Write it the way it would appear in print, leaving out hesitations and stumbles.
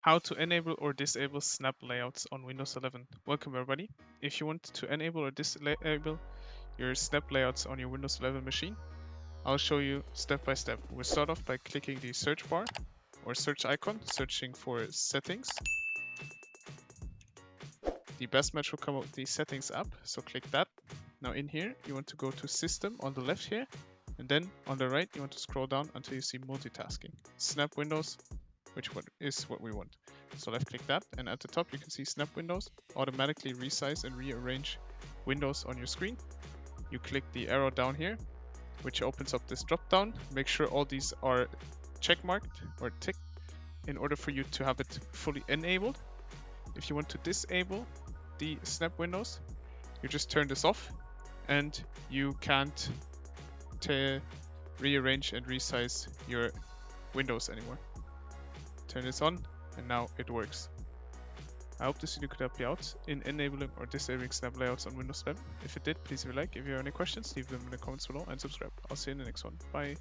How to enable or disable snap layouts on Windows 11. Welcome everybody. If you want to enable or disable your snap layouts on your Windows 11 machine, I'll show you step by step. We'll start off by clicking the search bar or search icon, searching for settings. The best match will come up with the settings app, so click that. Now in here, you want to go to system on the left here, and then on the right, you want to scroll down until you see multitasking. Snap windows, which one is what we want. So left click that, and at the top you can see snap windows, automatically resize and rearrange windows on your screen. You click the arrow down here, which opens up this drop down. Make sure all these are check marked or ticked in order for you to have it fully enabled. If you want to disable the snap windows, you just turn this off and you can't rearrange and resize your windows anymore. Turn this on and now it works. I hope this video could help you out in enabling or disabling snap layouts on Windows 11. If it did, please leave a like. If you have any questions, leave them in the comments below and subscribe. I'll see you in the next one. Bye.